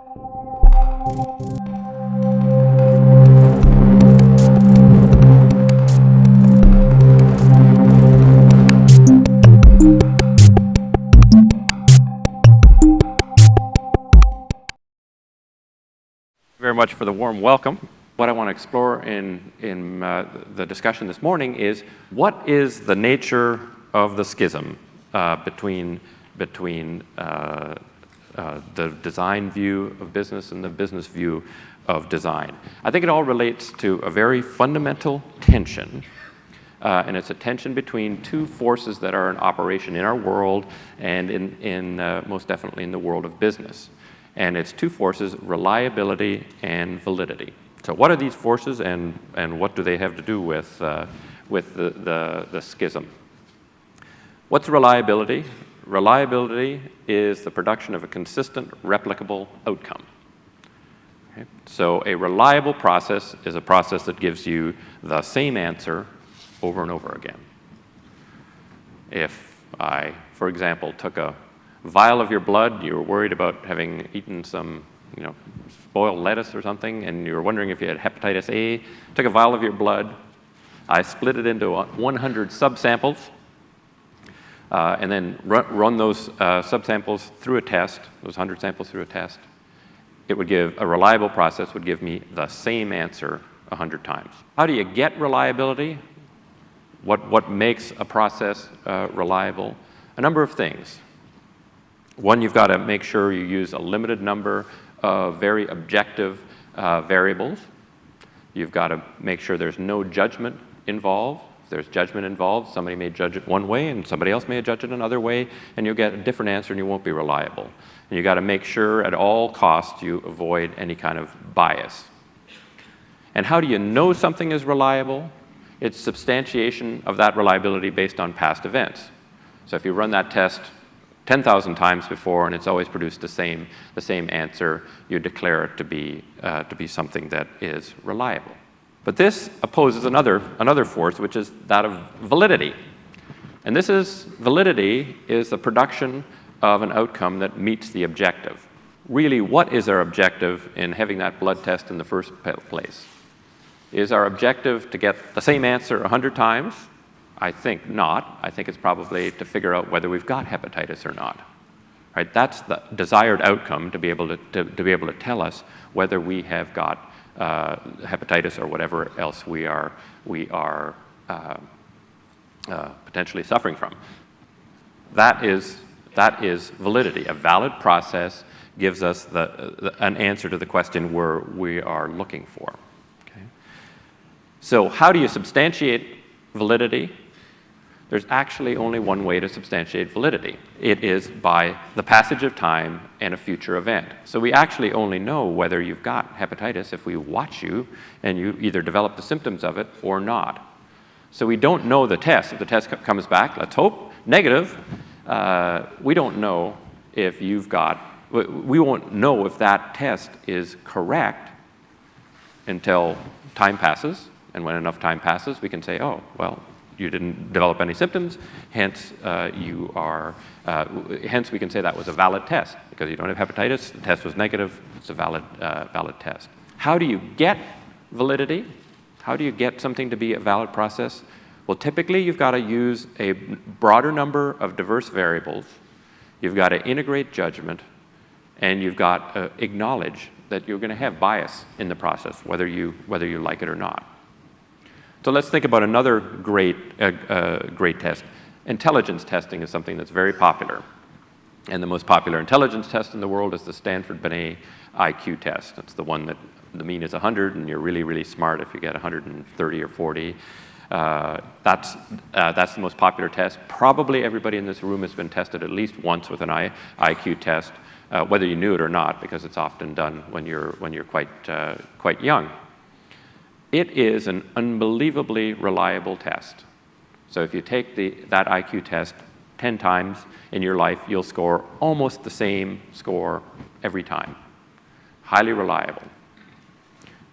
Very much for the warm welcome. What I want to explore in the discussion this morning is what is the nature of the schism between the design view of business and the business view of design. I think it all relates to a very fundamental tension, and it's a tension between two forces that are in operation in our world and in most definitely in the world of business. And it's two forces, reliability and validity. So what are these forces, and what do they have to do with the schism? What's reliability? Reliability is the production of a consistent, replicable outcome. Okay? So a reliable process is a process that gives you the same answer over and over again. If I, for example, took a vial of your blood, you were worried about having eaten some, spoiled lettuce or something, and you were wondering if you had hepatitis A, took a vial of your blood, I split it into 100 subsamples, and then run those subsamples through a test, those 100 samples through a test. It would give, a reliable process would give me the same answer 100 times. How do you get reliability? What makes a process reliable? A number of things. One, you've got to make sure you use a limited number of very objective variables. You've got to make sure there's no judgment involved. If there's judgment involved, somebody may judge it one way and somebody else may judge it another way, and you'll get a different answer and you won't be reliable. And you've got to make sure at all costs you avoid any kind of bias. And how do you know something is reliable? It's substantiation of that reliability based on past events. So if you run that test 10,000 times before and it's always produced the same answer, you declare it to be something that is reliable. But this opposes another force, which is that of validity. And validity is the production of an outcome that meets the objective. Really, what is our objective in having that blood test in the first place? Is our objective to get the same answer 100 times? I think not. I think it's probably to figure out whether we've got hepatitis or not. Right? That's the desired outcome, to be able to tell us whether we have got hepatitis or whatever else we are potentially suffering from. That is validity. A valid process gives us an answer to the question we are looking for. Okay? So how do you substantiate validity? There's actually only one way to substantiate validity. It is by the passage of time and a future event. So we actually only know whether you've got hepatitis if we watch you and you either develop the symptoms of it or not. So we don't know the test. If the test comes back, let's hope, negative, we don't know if we won't know if that test is correct until time passes. And when enough time passes, we can say, oh, well, you didn't develop any symptoms, hence hence we can say that was a valid test. Because you don't have hepatitis, the test was negative, it's a valid test. How do you get validity? How do you get something to be a valid process? Well, typically you've got to use a broader number of diverse variables, you've got to integrate judgment, and you've got to acknowledge that you're going to have bias in the process, whether you like it or not. So let's think about another great test. Intelligence testing is something that's very popular. And the most popular intelligence test in the world is the Stanford-Binet IQ test. That's the one that the mean is 100, and you're really, really smart if you get 130 or 40. That's the most popular test. Probably everybody in this room has been tested at least once with an IQ test, whether you knew it or not, because it's often done when you're quite young. It is an unbelievably reliable test. So if you take that IQ test 10 times in your life, you'll score almost the same score every time. Highly reliable.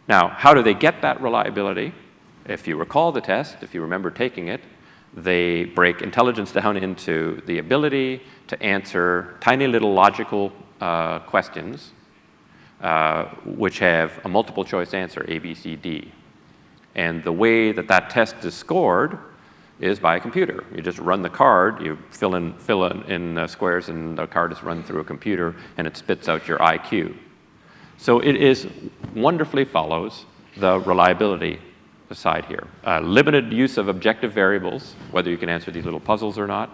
Now, how do they get that reliability? If you recall the test, if you remember taking it, they break intelligence down into the ability to answer tiny little logical questions which have a multiple choice answer, A, B, C, D. And the way that that test is scored is by a computer. You just run the card, you fill in squares, and the card is run through a computer, and it spits out your IQ. So it is wonderfully follows the reliability side here. Limited use of objective variables, whether you can answer these little puzzles or not.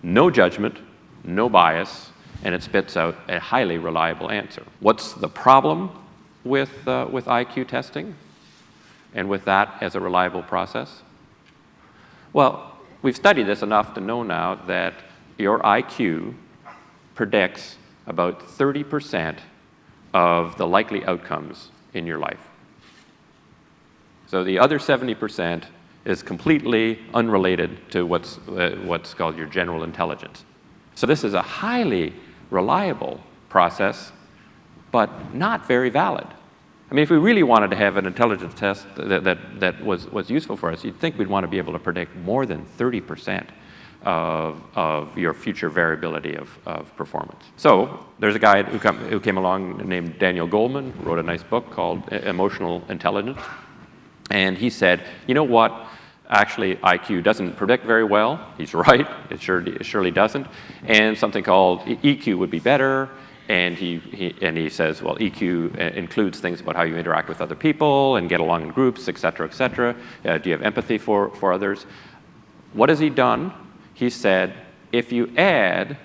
No judgment, no bias, and it spits out a highly reliable answer. What's the problem with IQ testing and with that as a reliable process? Well, we've studied this enough to know now that your IQ predicts about 30% of the likely outcomes in your life. So the other 70% is completely unrelated to what's called your general intelligence. So this is a highly reliable process, but not very valid. I mean, if we really wanted to have an intelligence test that was useful for us, you'd think we'd want to be able to predict more than 30% of your future variability of performance. So there's a guy who came along named Daniel Goleman, wrote a nice book called Emotional Intelligence. And he said, you know what? Actually, IQ doesn't predict very well. He's right. It surely doesn't. And something called EQ would be better. And he says, well, EQ includes things about how you interact with other people and get along in groups, et cetera, et cetera. Do you have empathy for others? What has he done? He said, if you add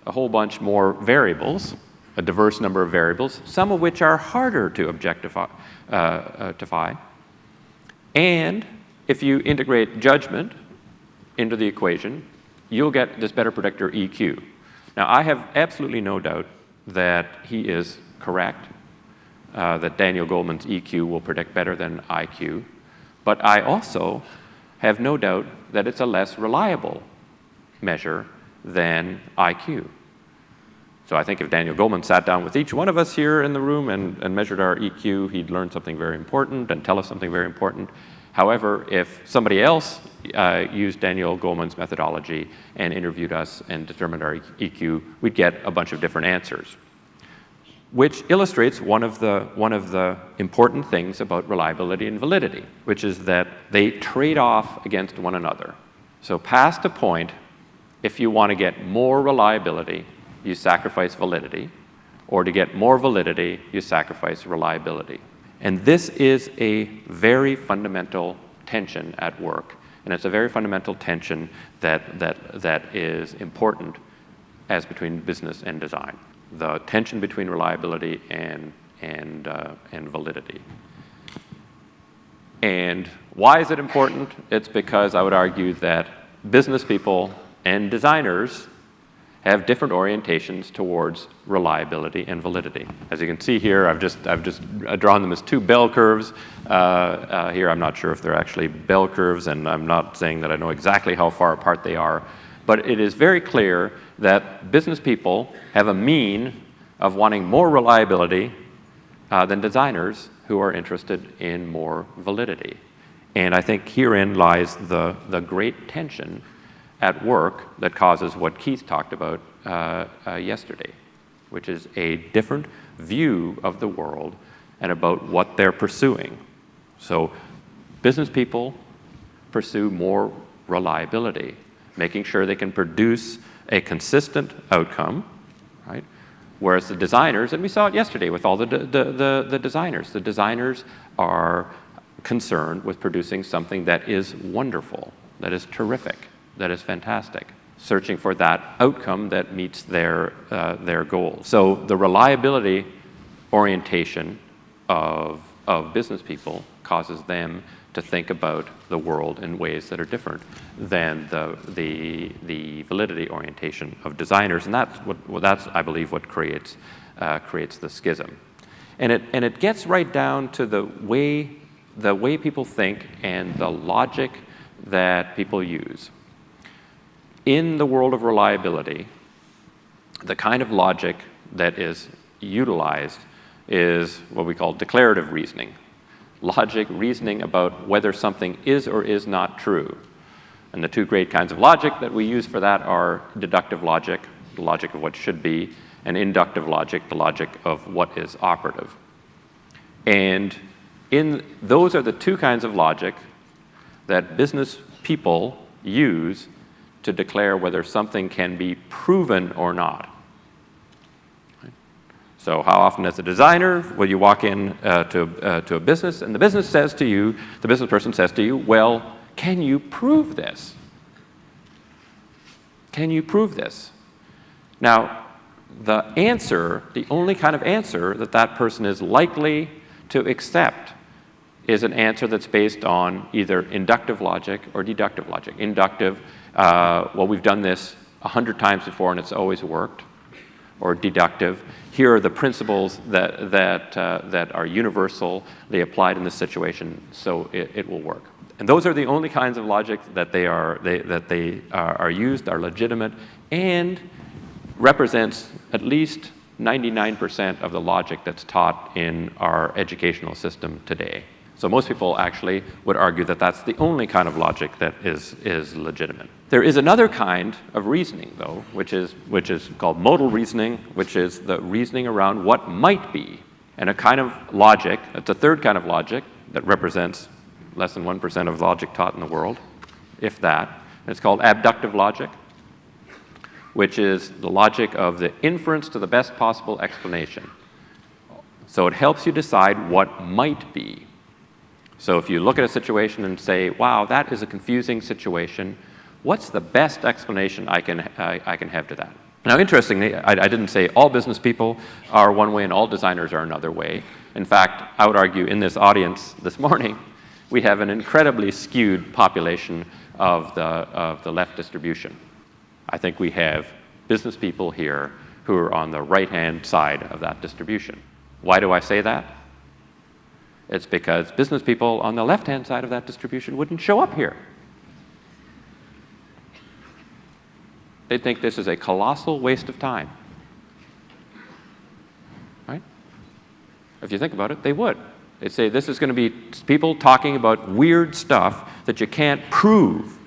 a whole bunch more variables, a diverse number of variables, some of which are harder to objectify, and if you integrate judgment into the equation, you'll get this better predictor EQ. Now, I have absolutely no doubt that he is correct, that Daniel Goleman's EQ will predict better than IQ, but I also have no doubt that it's a less reliable measure than IQ. So I think if Daniel Goleman sat down with each one of us here in the room and measured our EQ, he'd learn something very important and tell us something very important. However, if somebody else used Daniel Goleman's methodology and interviewed us and determined our EQ, we'd get a bunch of different answers, which illustrates one of the important things about reliability and validity, which is that they trade off against one another. So past a point, if you want to get more reliability, you sacrifice validity, or to get more validity, you sacrifice reliability. And this is a very fundamental tension at work, and it's a very fundamental tension that is important as between business and design. The tension between reliability and validity. And why is it important? It's because I would argue that business people and designers have different orientations towards reliability and validity. As you can see here, I've just drawn them as two bell curves. Here, I'm not sure if they're actually bell curves, and I'm not saying that I know exactly how far apart they are, but it is very clear that business people have a mean of wanting more reliability than designers who are interested in more validity. And I think herein lies the great tension at work that causes what Keith talked about yesterday, which is a different view of the world and about what they're pursuing. So business people pursue more reliability, making sure they can produce a consistent outcome, right? Whereas the designers, and we saw it yesterday with all the designers are concerned with producing something that is wonderful, that is terrific, that is fantastic, searching for that outcome that meets their goals. So the reliability orientation of business people causes them to think about the world in ways that are different than the validity orientation of designers, and that's I believe what creates the schism, and it gets right down to the way people think and the logic that people use. In the world of reliability, the kind of logic that is utilized is what we call declarative reasoning. Logic, reasoning about whether something is or is not true. And the two great kinds of logic that we use for that are deductive logic, the logic of what should be, and inductive logic, the logic of what is operative. And those are the two kinds of logic that business people use to declare whether something can be proven or not. So how often as a designer will you walk in to a business and the business person says to you, well, can you prove this? Can you prove this? Now, the only kind of answer that person is likely to accept is an answer that's based on either inductive logic or deductive logic. Inductive, well, we've done this 100 times before and it's always worked. Or deductive, here are the principles that are universally applied in this situation, so it will work. And those are the only kinds of logic that they are used, are legitimate, and represents at least 99% of the logic that's taught in our educational system today. So most people actually would argue that that's the only kind of logic that is legitimate. There is another kind of reasoning, though, which is called modal reasoning, which is the reasoning around what might be. And a kind of logic, it's a third kind of logic that represents less than 1% of logic taught in the world, if that. And it's called abductive logic, which is the logic of the inference to the best possible explanation. So it helps you decide what might be. So if you look at a situation and say, wow, that is a confusing situation, what's the best explanation I can have to that? Now, interestingly, I didn't say all business people are one way and all designers are another way. In fact, I would argue in this audience this morning, we have an incredibly skewed population of the left distribution. I think we have business people here who are on the right-hand side of that distribution. Why do I say that? It's because business people on the left-hand side of that distribution wouldn't show up here. They'd think this is a colossal waste of time. Right? If you think about it, they would. They'd say this is going to be people talking about weird stuff that you can't prove.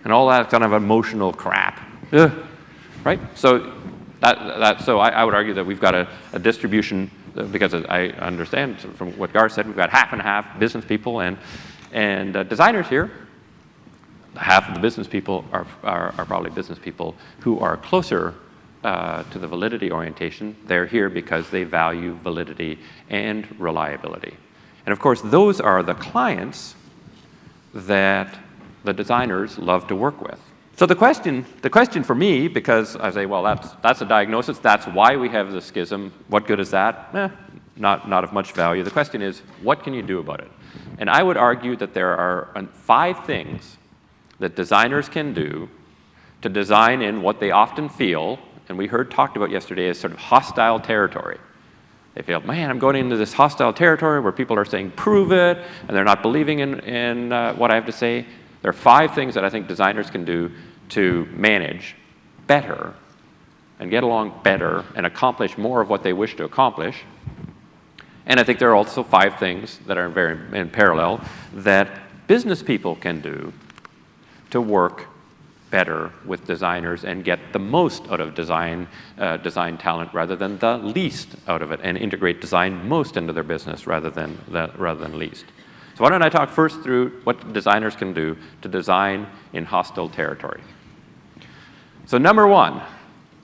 And all that kind of emotional crap. Ugh. Right? So I would argue that we've got a distribution, because I understand from what Gar said, we've got half and half business people and designers here. Half of the business people are probably business people who are closer to the validity orientation. They're here because they value validity and reliability. And of course, those are the clients that the designers love to work with. So the question for me, because I say, well, that's a diagnosis, that's why we have the schism. What good is that? Not of much value. The question is, what can you do about it? And I would argue that there are 5 things that designers can do to design in what they often feel, and we heard talked about yesterday, as sort of hostile territory. They feel, man, I'm going into this hostile territory where people are saying, prove it, and they're not believing in what I have to say. There are 5 things that I think designers can do to manage better and get along better and accomplish more of what they wish to accomplish. And I think there are also 5 things that are very in parallel that business people can do to work better with designers and get the most out of design talent rather than the least out of it, and integrate design most into their business rather than least. So why don't I talk first through what designers can do to design in hostile territory. So number 1,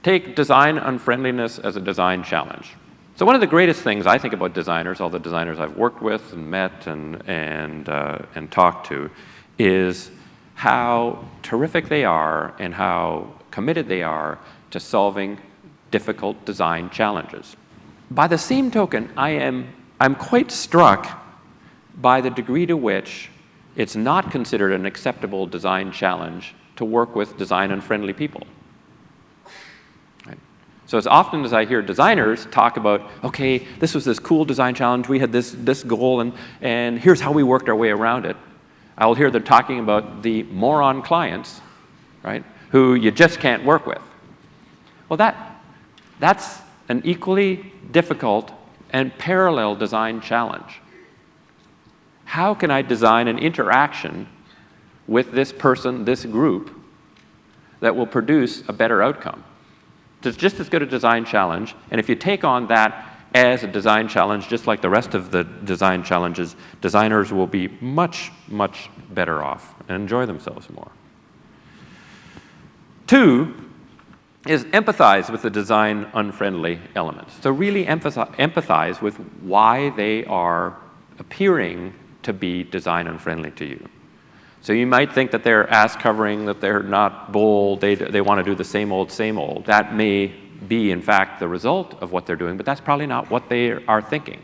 take design unfriendliness as a design challenge. So one of the greatest things I think about designers, all the designers I've worked with and met and talked to, is how terrific they are and how committed they are to solving difficult design challenges. By the same token, I'm quite struck by the degree to which it's not considered an acceptable design challenge to work with design unfriendly people. Right? So as often as I hear designers talk about, okay, this was this cool design challenge, we had this goal, and here's how we worked our way around it, I will hear them talking about the moron clients, right, who you just can't work with. Well, that's an equally difficult and parallel design challenge. How can I design an interaction with this person, this group, that will produce a better outcome? It's just as good a design challenge, and if you take on that as a design challenge, just like the rest of the design challenges, designers will be much, much better off and enjoy themselves more. 2 is empathize with the design unfriendly elements. So really empathize with why they are appearing to be design unfriendly to you. So you might think that they're ass covering, that they're not bold, they want to do the same old, same old. That may be, in fact, the result of what they're doing, but that's probably not what they are thinking.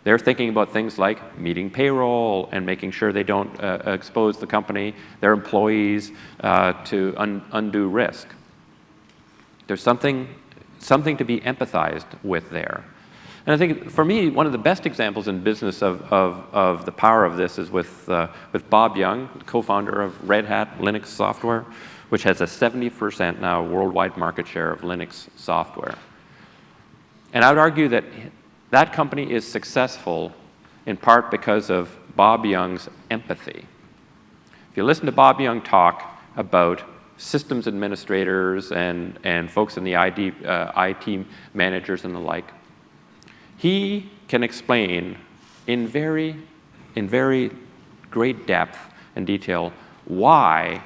They're thinking about things like meeting payroll and making sure they don't expose the company, their employees, to undue risk. There's something to be empathized with there. And I think, for me, one of the best examples in business of the power of this is with Bob Young, co-founder of Red Hat Linux software, which has a 70% now worldwide market share of Linux software. And I would argue that that company is successful in part because of Bob Young's empathy. If you listen to Bob Young talk about systems administrators and folks in the IT managers and the like, he can explain in very great depth and detail why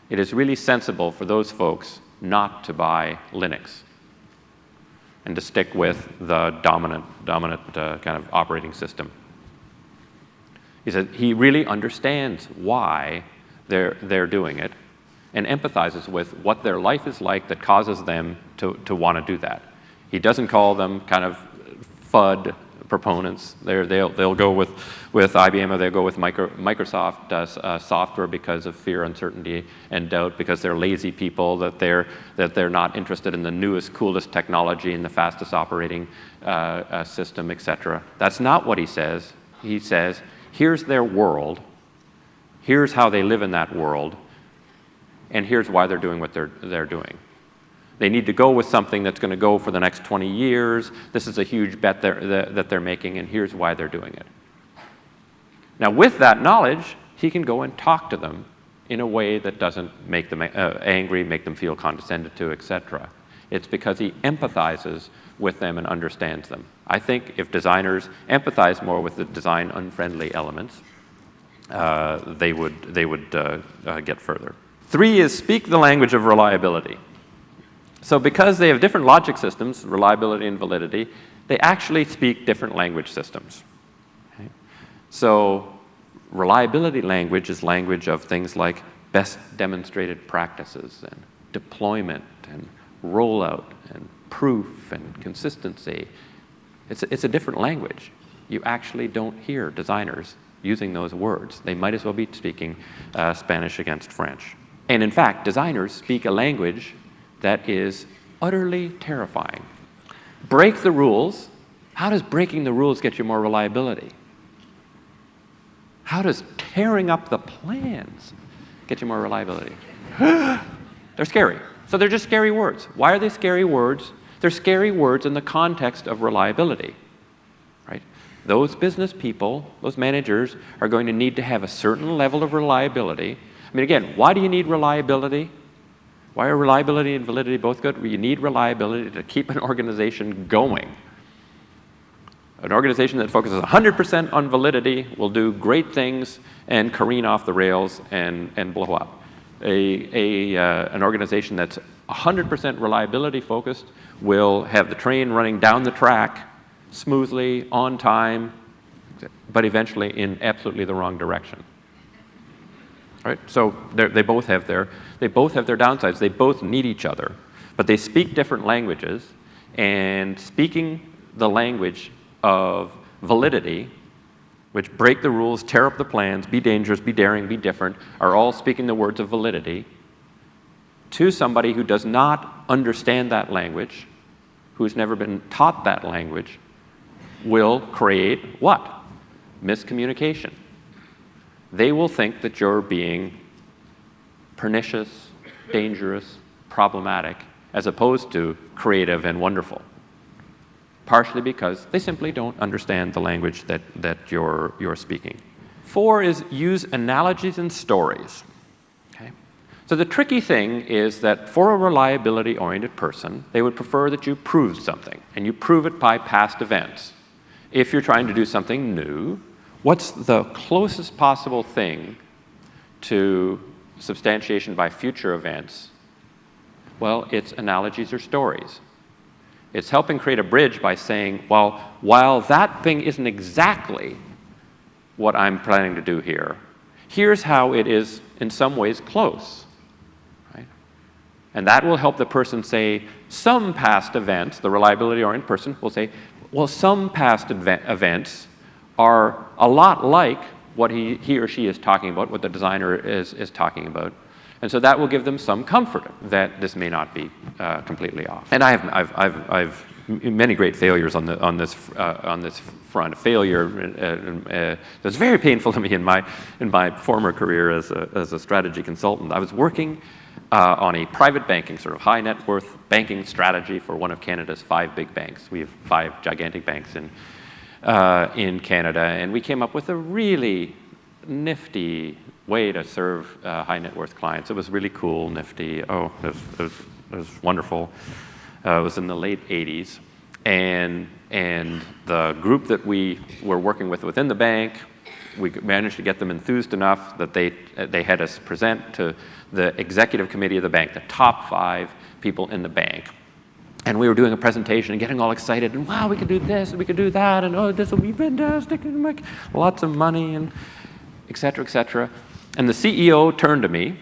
it is really sensible for those folks not to buy Linux and to stick with the dominant kind of operating system. He said he really understands why they're doing it and empathizes with what their life is like that causes them to want to do that. He doesn't call them kind of FUD proponents. They'll go with IBM, or they'll go with Microsoft software because of fear, uncertainty, and doubt, because they're lazy people, that they're not interested in the newest, coolest technology and the fastest operating system, etc. That's not what he says. He says, here's their world, here's how they live in that world, and here's why they're doing what they're doing. They need to go with something that's going to go for the next 20 years. This is a huge bet that they're making, and here's why they're doing it. Now, with that knowledge, he can go and talk to them in a way that doesn't make them angry, make them feel condescended to, etc. It's because he empathizes with them and understands them. I think if designers empathize more with the design unfriendly elements, they would get further. 3 is speak the language of reliability. So because they have different logic systems, reliability and validity, they actually speak different language systems. Okay? So reliability language is language of things like best demonstrated practices and deployment and rollout and proof and consistency. It's a different language. You actually don't hear designers using those words. They might as well be speaking Spanish against French. And in fact, designers speak a language that is utterly terrifying. Break the rules. How does breaking the rules get you more reliability? How does tearing up the plans get you more reliability? They're scary. So they're just scary words. Why are they scary words? They're scary words in the context of reliability, right? Those business people, those managers, are going to need to have a certain level of reliability. I mean, again, why do you need reliability? Why are reliability and validity both good? Well, you need reliability to keep an organization going. An organization that focuses 100% on validity will do great things and careen off the rails and blow up. An organization that's 100% reliability focused will have the train running down the track smoothly, on time, but eventually in absolutely the wrong direction. Right? So they both have their downsides. They both need each other, but they speak different languages. And speaking the language of validity, which break the rules, tear up the plans, be dangerous, be daring, be different, are all speaking the words of validity to somebody who does not understand that language, who's never been taught that language, will create what? Miscommunication. They will think that you're being pernicious, dangerous, problematic, as opposed to creative and wonderful. Partially because they simply don't understand the language that you're speaking. 4 is use analogies and stories. Okay? So the tricky thing is that for a reliability-oriented person, they would prefer that you prove something, and you prove it by past events. If you're trying to do something new, what's the closest possible thing to substantiation by future events? Well, it's analogies or stories. It's helping create a bridge by saying, well, while that thing isn't exactly what I'm planning to do here, here's how it is in some ways close. Right? And that will help the person say, some past events, the reliability-oriented person will say, well, some past events are a lot like what he or she is talking about, what the designer is talking about. And so that will give them some comfort that this may not be completely off. And I've many great failures on this front. A failure that's very painful to me in my former career as a strategy consultant. I was working on a private banking, sort of high net worth banking strategy for one of Canada's 5 big banks. We have 5 gigantic banks in Canada, and we came up with a really nifty way to serve high net worth clients. It was really cool, nifty. Oh, it was wonderful. It was in the late 80s, and the group that we were working with within the bank, we managed to get them enthused enough that they had us present to the executive committee of the bank, the top 5 people in the bank. And we were doing a presentation and getting all excited, and wow, we could do this, and we could do that, and oh, this will be fantastic, and make lots of money, and et cetera, et cetera. And the CEO turned to me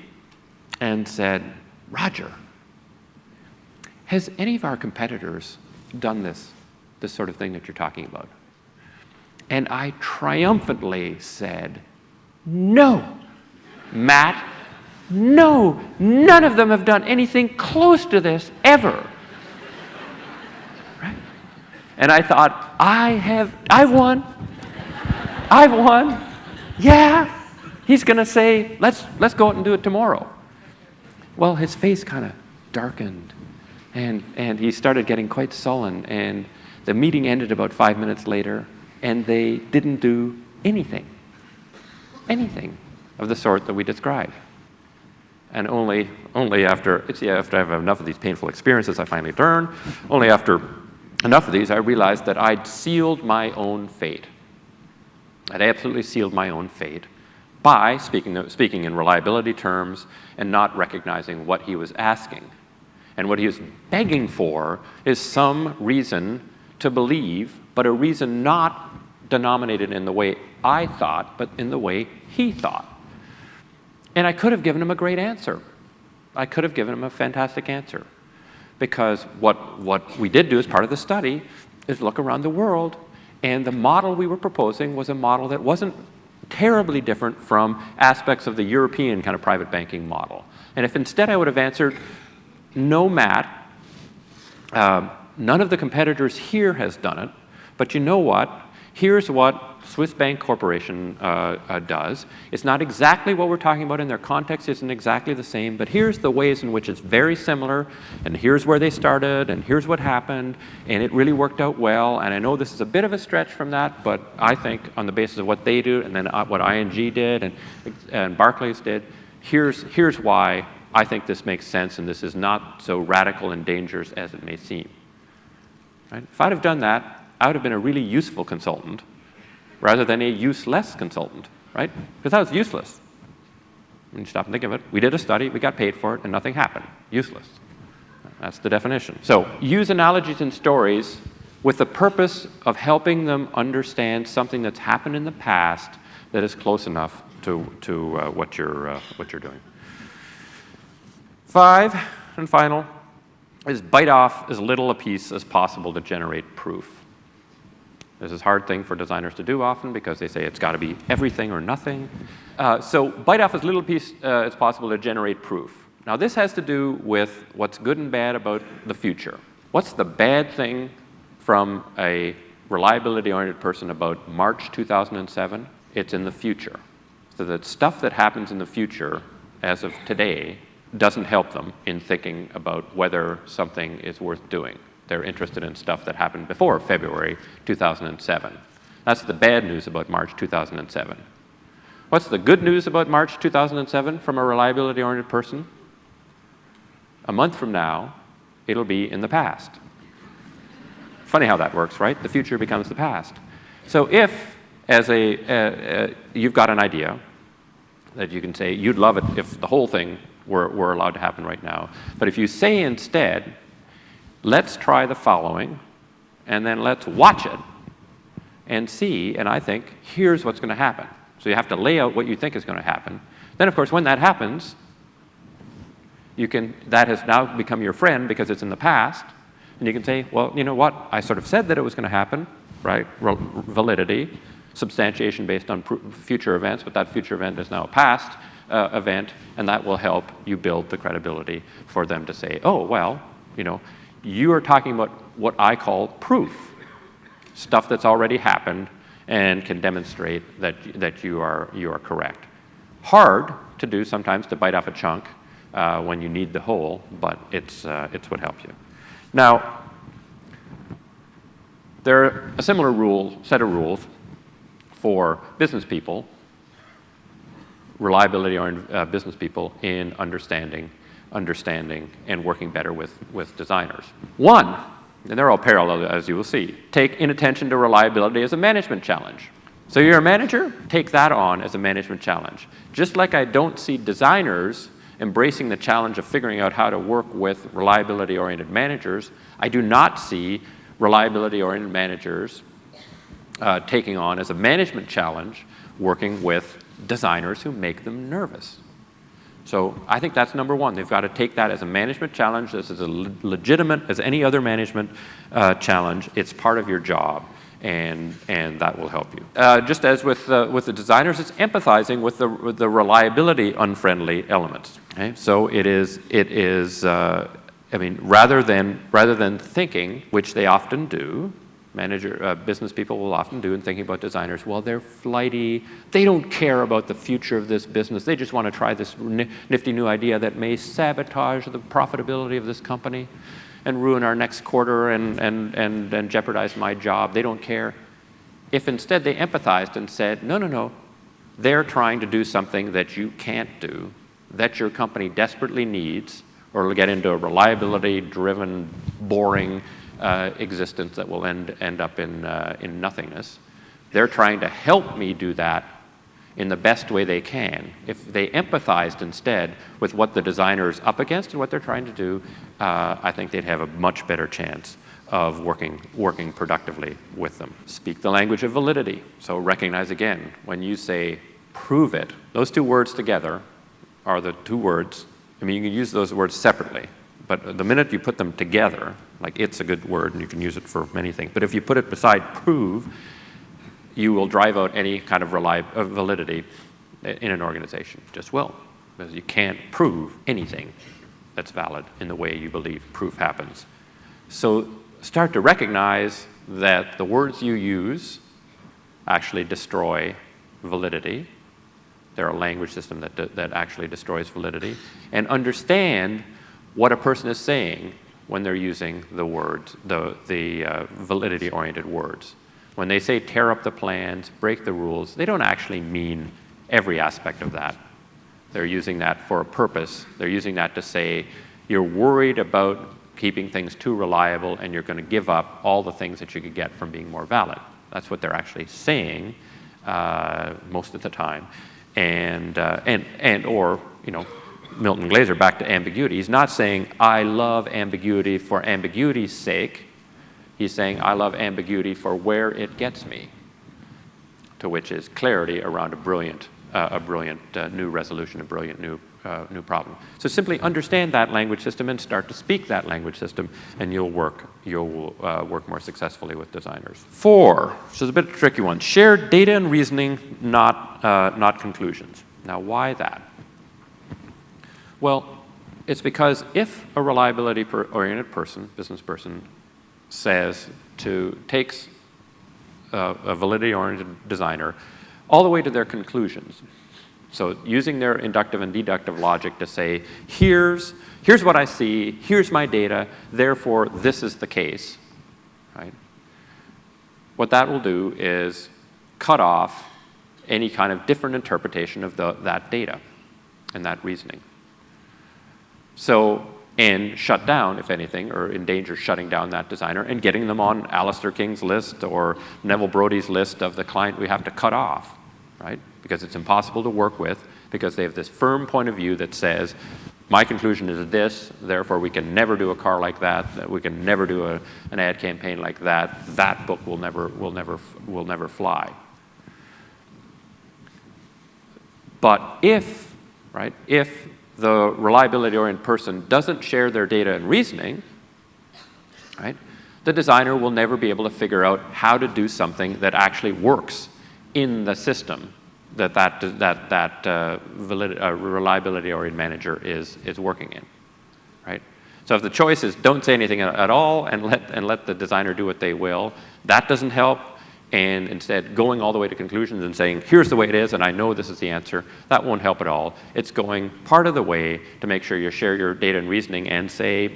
and said, Roger, has any of our competitors done this sort of thing that you're talking about? And I triumphantly said, no, Matt, no, none of them have done anything close to this ever. Right? And I thought, I've won. Yeah. He's going to say, let's go out and do it tomorrow. Well, his face kind of darkened, and he started getting quite sullen, and the meeting ended about 5 minutes later, and they didn't do anything of the sort that we described. And only after I have enough of these painful experiences, I finally learned, only after enough of these, I realized that I'd sealed my own fate. I'd absolutely sealed my own fate by speaking in reliability terms and not recognizing what he was asking. And what he was begging for is some reason to believe, but a reason not denominated in the way I thought, but in the way he thought. And I could have given him a great answer. I could have given him a fantastic answer. Because what we did do as part of the study is look around the world, and the model we were proposing was a model that wasn't terribly different from aspects of the European kind of private banking model. And if instead I would have answered, no, Matt, none of the competitors here has done it, but you know what? Here's what Swiss Bank Corporation does. It's not exactly what we're talking about, and their context isn't exactly the same, but here's the ways in which it's very similar, and here's where they started, and here's what happened, and it really worked out well. And I know this is a bit of a stretch from that, but I think on the basis of what they do, and then what ING did, and Barclays did, here's why I think this makes sense, and this is not so radical and dangerous as it may seem. Right? If I'd have done that, I would have been a really useful consultant rather than a useless consultant, right? Because that was useless. When you stop and think of it, we did a study, we got paid for it, and nothing happened. Useless. That's the definition. So use analogies and stories with the purpose of helping them understand something that's happened in the past that is close enough to what you're doing. 5, and final, is bite off as little a piece as possible to generate proof. This is a hard thing for designers to do often because they say it's got to be everything or nothing. So bite off as little piece as possible to generate proof. Now this has to do with what's good and bad about the future. What's the bad thing from a reliability-oriented person about March 2007? It's in the future. So that stuff that happens in the future as of today doesn't help them in thinking about whether something is worth doing. They're interested in stuff that happened before February 2007. That's the bad news about March 2007. What's the good news about March 2007 from a reliability-oriented person? A month from now, it'll be in the past. Funny how that works, right? The future becomes the past. So if, as you've got an idea that you can say, you'd love it if the whole thing were allowed to happen right now. But if you say instead, let's try the following, and then let's watch it and see, and I think, here's what's going to happen. So you have to lay out what you think is going to happen. Then, of course, when that happens, that has now become your friend because it's in the past, and you can say, well, you know what? I sort of said that it was going to happen, right? Validity, substantiation based on future events, but that future event is now a past event, and that will help you build the credibility for them to say, oh, well, you are talking about what I call proof, stuff that's already happened and can demonstrate that you are correct. Hard to do sometimes, to bite off a chunk when you need the whole, but it's what helps you. Now, there are a similar set of rules for business people, reliability-oriented business people, in understanding, and working better with designers. One, and they're all parallel, as you will see, take inattention to reliability as a management challenge. So you're a manager, take that on as a management challenge. Just like I don't see designers embracing the challenge of figuring out how to work with reliability-oriented managers, I do not see reliability-oriented managers taking on as a management challenge working with designers who make them nervous. So I think that's number one. They've got to take that as a management challenge. This is as legitimate as any other management challenge. It's part of your job, and that will help you. Just as with the designers, it's empathizing with the reliability unfriendly elements. Okay? So it is. I mean, rather than thinking, which they often do, business people will often do in thinking about designers, well, they're flighty, they don't care about the future of this business, they just want to try this nifty new idea that may sabotage the profitability of this company and ruin our next quarter and jeopardize my job. They don't care. If instead they empathized and said, no, they're trying to do something that you can't do, that your company desperately needs, or will get into a reliability-driven, boring existence that will end up in nothingness. They're trying to help me do that in the best way they can. If they empathized instead with what the designer is up against and what they're trying to do, I think they'd have a much better chance of working productively with them. Speak the language of validity. So recognize again, when you say prove it, those two words together are the two words. I mean, you can use those words separately, but the minute you put them together, like it's a good word and you can use it for many things, but if you put it beside prove, you will drive out any kind of validity in an organization. Just will, because you can't prove anything that's valid in the way you believe proof happens. So start to recognize that the words you use actually destroy validity. They're a language system that actually destroys validity. And understand what a person is saying when they're using the words, the validity-oriented words. When they say tear up the plans, break the rules, they don't actually mean every aspect of that. They're using that for a purpose. They're using that to say you're worried about keeping things too reliable and you're going to give up all the things that you could get from being more valid. That's what they're actually saying most of the time. Or Milton Glaser, back to ambiguity. He's not saying, I love ambiguity for ambiguity's sake. He's saying, I love ambiguity for where it gets me, to which is clarity around a brilliant new resolution, a brilliant new problem. So simply understand that language system and start to speak that language system, and you'll work more successfully with designers. 4, which is a bit of a tricky one, share data and reasoning, not conclusions. Now, why that? Well, it's because if a reliability-oriented person, business person, takes a validity-oriented designer all the way to their conclusions, so using their inductive and deductive logic to say, here's what I see, here's my data, therefore this is the case, right? What that will do is cut off any kind of different interpretation of that data and that reasoning. So and shut down, if anything, or in danger of shutting down that designer and getting them on Alistair King's list or Neville Brody's list of the client we have to cut off, right? Because it's impossible to work with, because they have this firm point of view that says, my conclusion is this, therefore we can never do a car like that we can never do an ad campaign like that book will never fly. But if the reliability-oriented person doesn't share their data and reasoning, right, the designer will never be able to figure out how to do something that actually works in the system that reliability-oriented manager is working in, right? So if the choice is don't say anything at all and let the designer do what they will, that doesn't help. And instead going all the way to conclusions and saying, here's the way it is, and I know this is the answer, that won't help at all. It's going part of the way to make sure you share your data and reasoning and say,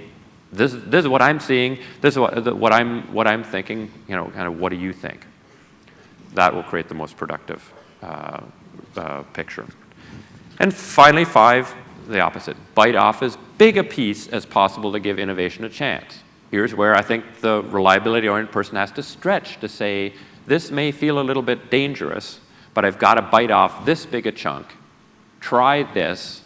this is what I'm seeing, this is what I'm thinking, you know, kind of what do you think? That will create the most productive picture. And finally, 5, the opposite. Bite off as big a piece as possible to give innovation a chance. Here's where I think the reliability-oriented person has to stretch to say, this may feel a little bit dangerous, but I've got to bite off this big a chunk. Try this,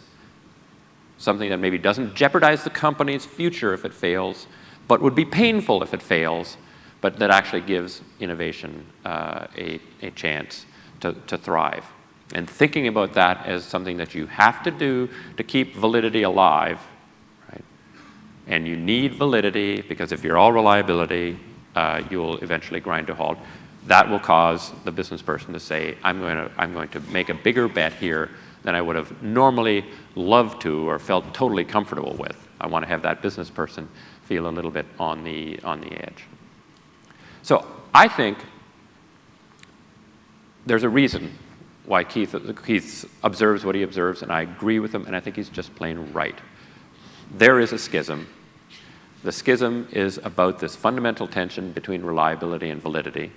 something that maybe doesn't jeopardize the company's future if it fails, but would be painful if it fails, but that actually gives innovation a chance to thrive. And thinking about that as something that you have to do to keep validity alive, right? And you need validity, because if you're all reliability, you'll eventually grind to a halt. That will cause the business person to say, I'm going to make a bigger bet here than I would have normally loved to or felt totally comfortable with. I want to have that business person feel a little bit on the edge. So I think there's a reason why Keith observes what he observes, and I agree with him, and I think he's just plain right. There is a schism. The schism is about this fundamental tension between reliability and validity.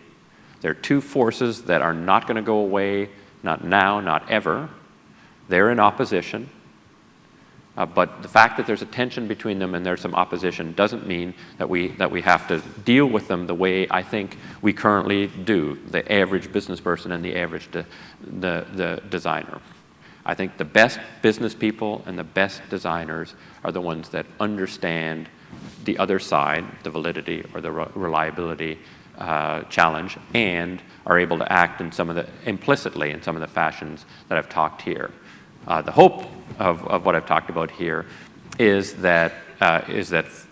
There are two forces that are not going to go away, not now, not ever. They're in opposition. But the fact that there's a tension between them and there's some opposition doesn't mean that we have to deal with them the way I think we currently do, the average business person and the average the designer. I think the best business people and the best designers are the ones that understand the other side, the validity or the reliability challenge, and are able to act in implicitly in some of the fashions that I've talked here. The hope of what I've talked about here is that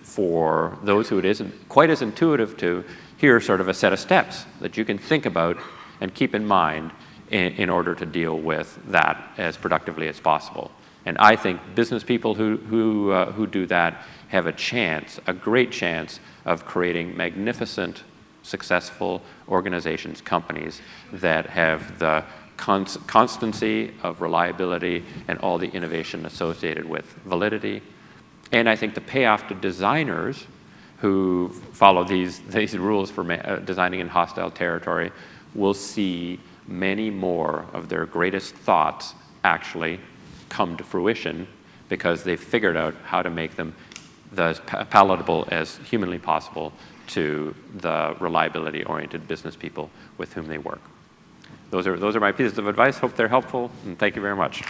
for those who it isn't quite as intuitive to, here's sort of a set of steps that you can think about and keep in mind in order to deal with that as productively as possible. And I think business people who do that have a great chance of creating magnificent, successful organizations, companies that have the constancy of reliability and all the innovation associated with validity. And I think the payoff to designers who follow these rules for designing in hostile territory will see many more of their greatest thoughts actually come to fruition, because they've figured out how to make them as palatable as humanly possible to the reliability-oriented business people with whom they work. Those are my pieces of advice. Hope they're helpful, and thank you very much.